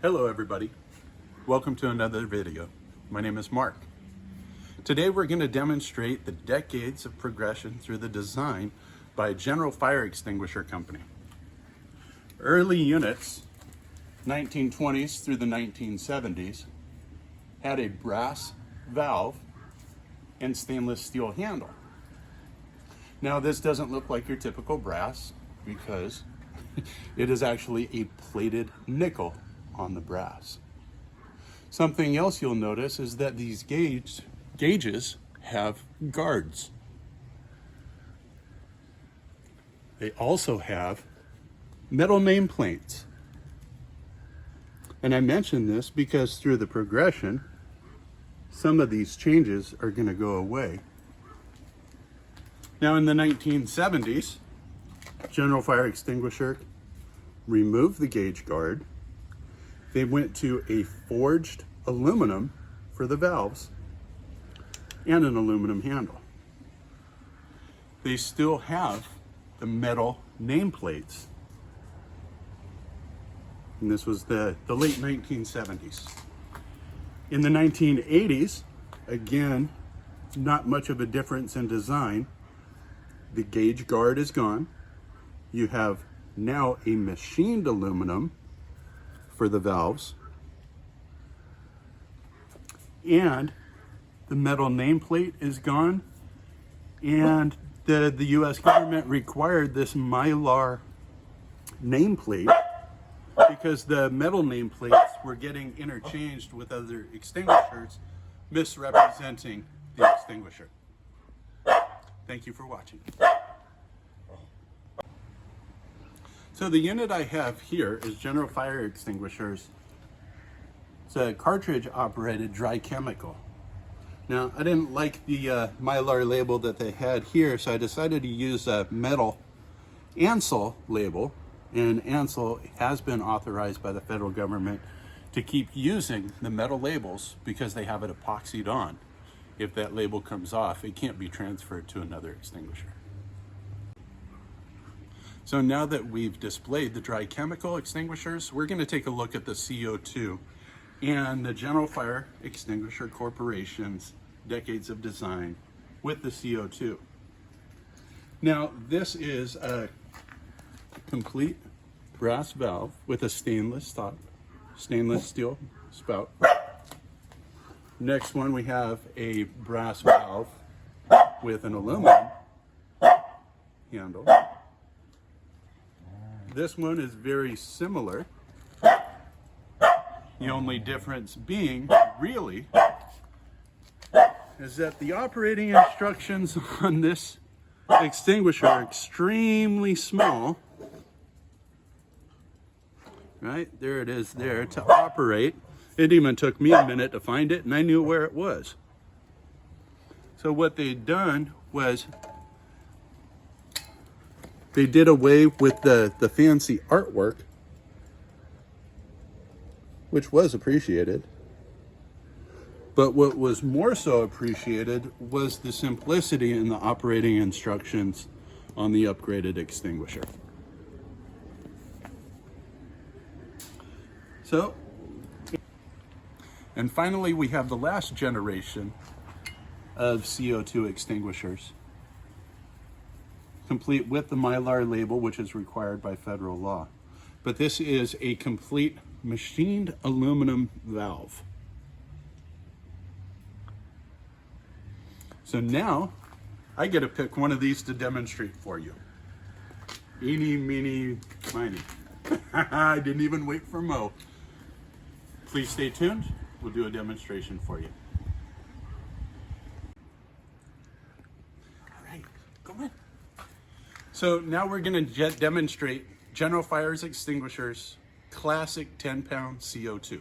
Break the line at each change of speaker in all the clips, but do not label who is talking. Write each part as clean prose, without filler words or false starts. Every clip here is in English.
Hello everybody, welcome to another video. My name is Mark. Today we're going to demonstrate the decades of progression through the design by General Fire Extinguisher Company. Early units, 1920s through the 1970s, had a brass valve and stainless steel handle. Now this doesn't look like your typical brass because it is actually a plated nickel on the brass. Something else you'll notice is that these gauges have guards. They also have metal nameplates. And I mention this because through the progression, some of these changes are going to go away. Now in the 1970s, General Fire Extinguisher removed the gauge guard. They went to a forged aluminum for the valves and an aluminum handle. They still have the metal nameplates. And this was the late 1970s. In the 1980s, again, not much of a difference in design. The gauge guard is gone. You have now a machined aluminum for the valves, and the metal nameplate is gone, and the US government required this Mylar nameplate because the metal nameplates were getting interchanged with other extinguishers, misrepresenting the extinguisher. Thank you for watching. So the unit I have here is General Fire Extinguishers. It's a cartridge operated dry chemical. Now I didn't like the Mylar label that they had here, so I decided to use a metal Ansel label, and Ansel has been authorized by the federal government to keep using the metal labels because they have it epoxied on. If that label comes off, it can't be transferred to another extinguisher. So now that we've displayed the dry chemical extinguishers, we're going to take a look at the CO2 and the General Fire Extinguisher Corporation's decades of design with the CO2. Now this is a complete brass valve with a stainless steel spout. Next one, we have a brass valve with an aluminum handle. This one is very similar. The only difference being, really, is that the operating instructions on this extinguisher are extremely small. Right, there it is there to operate. It even took me a minute to find it, and I knew where it was. So what they'd done was they did away with the fancy artwork, which was appreciated. But what was more so appreciated was the simplicity in the operating instructions on the upgraded extinguisher. So, and finally we have the last generation of CO2 extinguishers, complete with the Mylar label, which is required by federal law. But this is a complete machined aluminum valve. So now I get to pick one of these to demonstrate for you. Eeny, meeny, miny. I didn't even wait for Mo. Please stay tuned. We'll do a demonstration for you. All right, go on. So now we're going to demonstrate General Fire Extinguishers classic 10-pound CO2.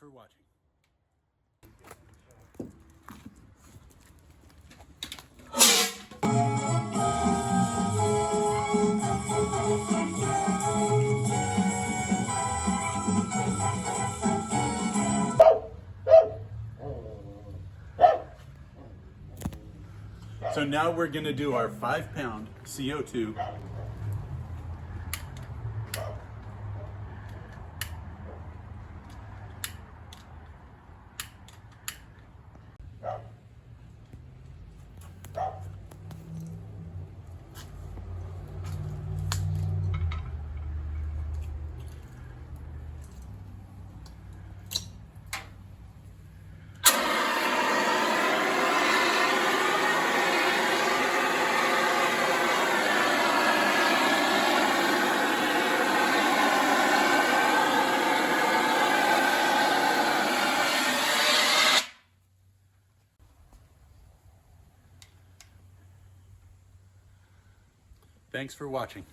for watching. So now we're going to do our 5-pound CO2 . Thanks for watching.